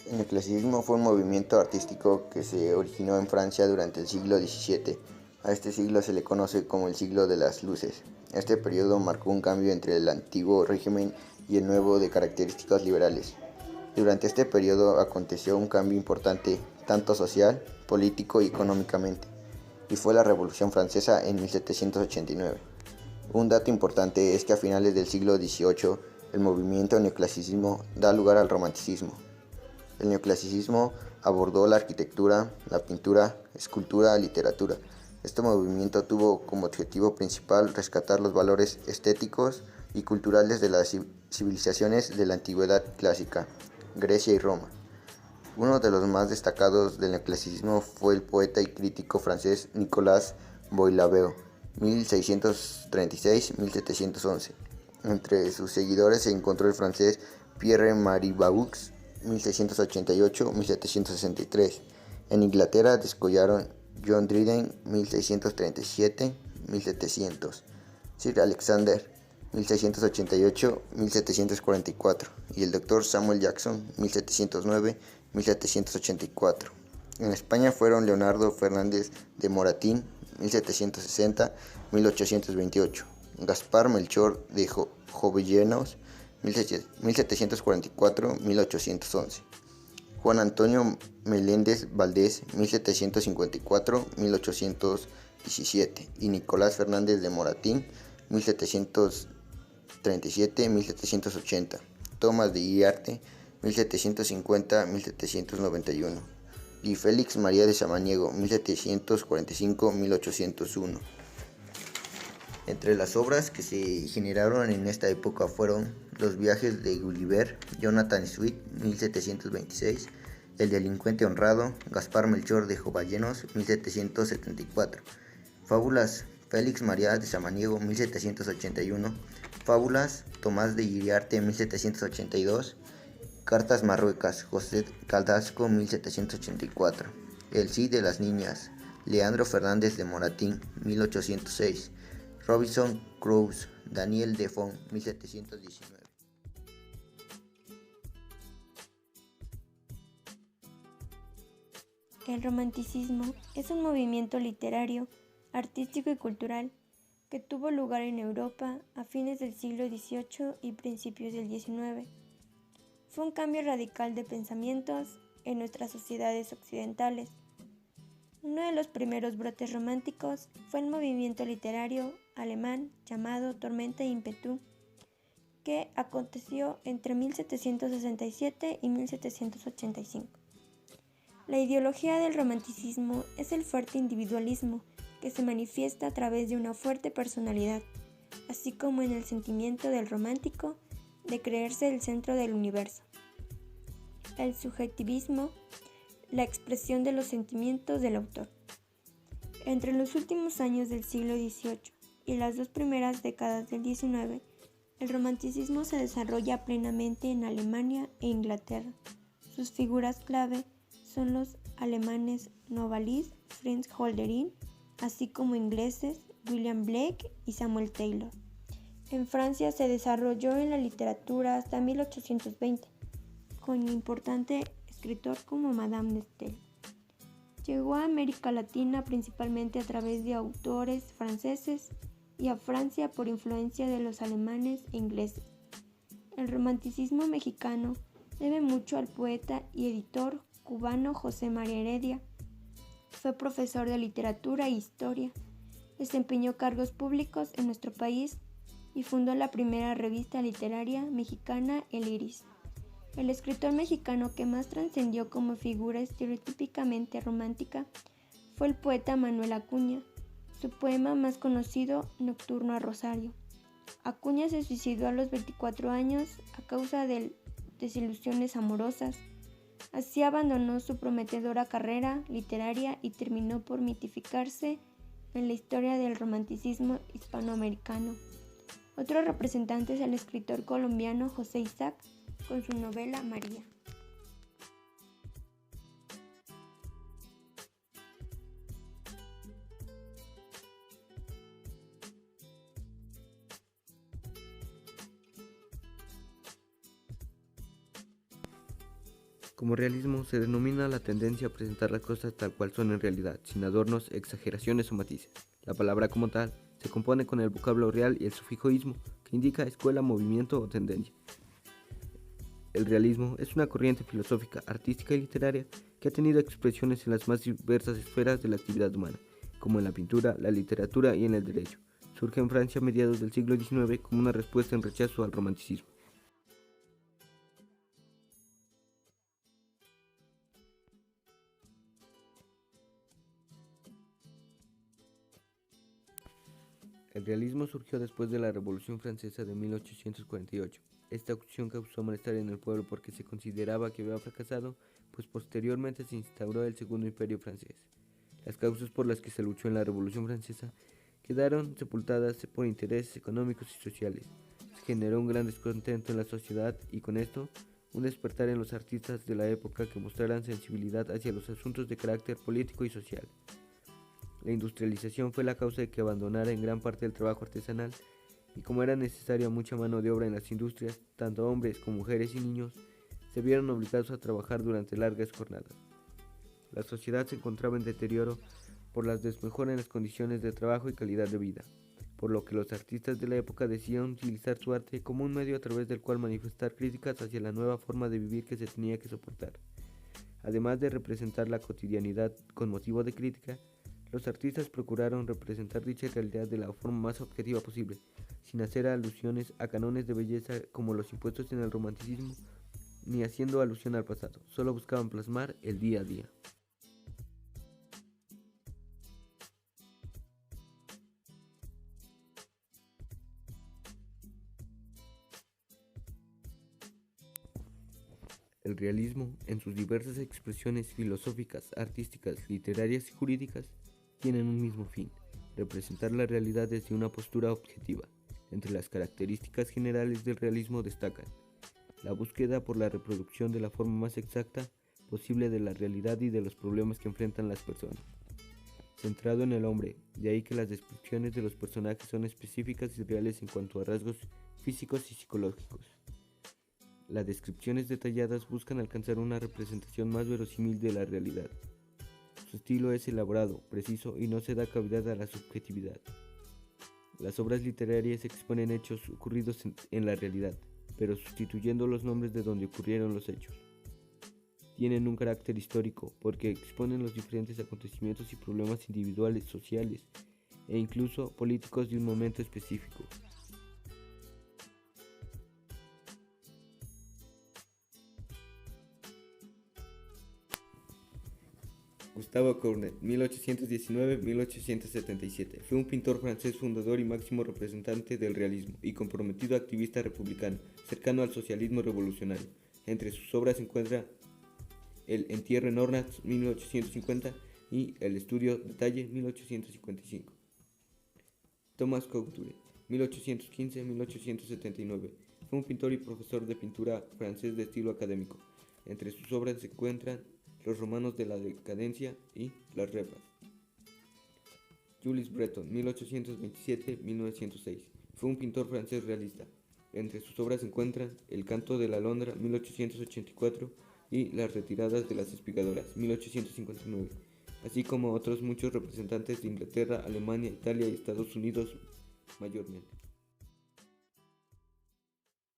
El neoclasicismo fue un movimiento artístico que se originó en Francia durante el siglo XVII. A este siglo se le conoce como el siglo de las luces. Este periodo marcó un cambio entre el antiguo régimen y el nuevo de características liberales. Durante este periodo aconteció un cambio importante, tanto social, político y económicamente, y fue la Revolución Francesa en 1789. Un dato importante es que a finales del siglo XVIII el movimiento neoclasicismo da lugar al romanticismo. El neoclasicismo abordó la arquitectura, la pintura, escultura, literatura. Este movimiento tuvo como objetivo principal rescatar los valores estéticos y culturales de las civilizaciones de la antigüedad clásica, Grecia y Roma. Uno de los más destacados del neoclasicismo fue el poeta y crítico francés Nicolas Boileau, 1636-1711. Entre sus seguidores se encontró el francés Pierre-Marie Baux, 1688-1763. En Inglaterra descollaron John Dryden, 1637-1700, Sir Alexander, 1688-1744, y el Dr. Samuel Jackson, 1709-1784. En España fueron Leonardo Fernández de Moratín, 1760-1828, Gaspar Melchor de Jovellanos, 1744-1811, Juan Antonio Meléndez Valdés, 1754-1817, y Nicolás Fernández de Moratín, 1737-1780, Tomás de Iriarte, 1750-1791, y Félix María de Samaniego, 1745-1801. Entre las obras que se generaron en esta época fueron Los viajes de Gulliver, Jonathan Swift, 1726, El delincuente honrado, Gaspar Melchor de Jovellanos, 1774, Fábulas, Félix María de Samaniego, 1781, Fábulas, Tomás de Iriarte, 1782, Cartas Marruecas, José Caldasco, 1784, El Cid de las Niñas, Leandro Fernández de Moratín, 1806, Robinson Crusoe, Daniel Defoe, 1719. El romanticismo es un movimiento literario, artístico y cultural que tuvo lugar en Europa a fines del siglo XVIII y principios del XIX. Fue un cambio radical de pensamientos en nuestras sociedades occidentales. Uno de los primeros brotes románticos fue el movimiento literario alemán llamado Tormenta e ímpetu, que aconteció entre 1767 y 1785. La ideología del romanticismo es el fuerte individualismo que se manifiesta a través de una fuerte personalidad, así como en el sentimiento del romántico de creerse el centro del universo. El subjetivismo, la expresión de los sentimientos del autor. Entre los últimos años del siglo XVIII y las dos primeras décadas del XIX, el romanticismo se desarrolla plenamente en Alemania e Inglaterra. Sus figuras clave son los alemanes Novalis, Fritz Hölderlin, así como ingleses William Blake y Samuel Taylor. En Francia se desarrolló en la literatura hasta 1820, con un importante escritor como Madame de Staël. Llegó a América Latina principalmente a través de autores franceses y a Francia por influencia de los alemanes e ingleses. El romanticismo mexicano debe mucho al poeta y editor cubano José María Heredia. Fue profesor de literatura e historia, desempeñó cargos públicos en nuestro país y fundó la primera revista literaria mexicana, El Iris. El escritor mexicano que más trascendió como figura estereotípicamente romántica fue el poeta Manuel Acuña. Su poema más conocido, Nocturno a Rosario. Acuña se suicidó a los 24 años a causa de desilusiones amorosas. Así abandonó su prometedora carrera literaria y terminó por mitificarse en la historia del romanticismo hispanoamericano. Otro representante es el escritor colombiano José Isaac, con su novela María. Como realismo se denomina la tendencia a presentar las cosas tal cual son en realidad, sin adornos, exageraciones o matices. La palabra como tal se compone con el vocablo real y el sufijo ismo, que indica escuela, movimiento o tendencia. El realismo es una corriente filosófica, artística y literaria que ha tenido expresiones en las más diversas esferas de la actividad humana, como en la pintura, la literatura y en el derecho. Surge en Francia a mediados del siglo XIX como una respuesta en rechazo al romanticismo. El realismo surgió después de la Revolución Francesa de 1848. Esta acción causó malestar en el pueblo porque se consideraba que había fracasado, pues posteriormente se instauró el Segundo Imperio francés. Las causas por las que se luchó en la Revolución Francesa quedaron sepultadas por intereses económicos y sociales. Se generó un gran descontento en la sociedad y con esto un despertar en los artistas de la época que mostraran sensibilidad hacia los asuntos de carácter político y social. La industrialización fue la causa de que abandonara en gran parte el trabajo artesanal y como era necesaria mucha mano de obra en las industrias, tanto hombres como mujeres y niños se vieron obligados a trabajar durante largas jornadas. La sociedad se encontraba en deterioro por las desmejoras en las condiciones de trabajo y calidad de vida, por lo que los artistas de la época decidieron utilizar su arte como un medio a través del cual manifestar críticas hacia la nueva forma de vivir que se tenía que soportar. Además de representar la cotidianidad con motivo de crítica, los artistas procuraron representar dicha realidad de la forma más objetiva posible, sin hacer alusiones a cánones de belleza como los impuestos en el romanticismo, ni haciendo alusión al pasado, solo buscaban plasmar el día a día. El realismo, en sus diversas expresiones filosóficas, artísticas, literarias y jurídicas, tienen un mismo fin: representar la realidad desde una postura objetiva. Entre las características generales del realismo destacan la búsqueda por la reproducción de la forma más exacta posible de la realidad y de los problemas que enfrentan las personas, centrado en el hombre, de ahí que las descripciones de los personajes son específicas y reales en cuanto a rasgos físicos y psicológicos. Las descripciones detalladas buscan alcanzar una representación más verosímil de la realidad. Su estilo es elaborado, preciso y no se da cavidad a la subjetividad. Las obras literarias exponen hechos ocurridos en la realidad, pero sustituyendo los nombres de donde ocurrieron los hechos. Tienen un carácter histórico porque exponen los diferentes acontecimientos y problemas individuales, sociales e incluso políticos de un momento específico. Gustave Courbet, 1819-1877, fue un pintor francés fundador y máximo representante del realismo y comprometido activista republicano, cercano al socialismo revolucionario. Entre sus obras se encuentra El entierro en Ornans, 1850, y El estudio detalle, 1855. Thomas Couture, 1815-1879, fue un pintor y profesor de pintura francés de estilo académico. Entre sus obras se encuentran Los romanos de la decadencia y Las repas. Jules Breton, 1827-1906, fue un pintor francés realista. Entre sus obras se encuentran El canto de la alondra, 1884, y Las retiradas de las espigadoras, 1859, así como otros muchos representantes de Inglaterra, Alemania, Italia y Estados Unidos mayormente.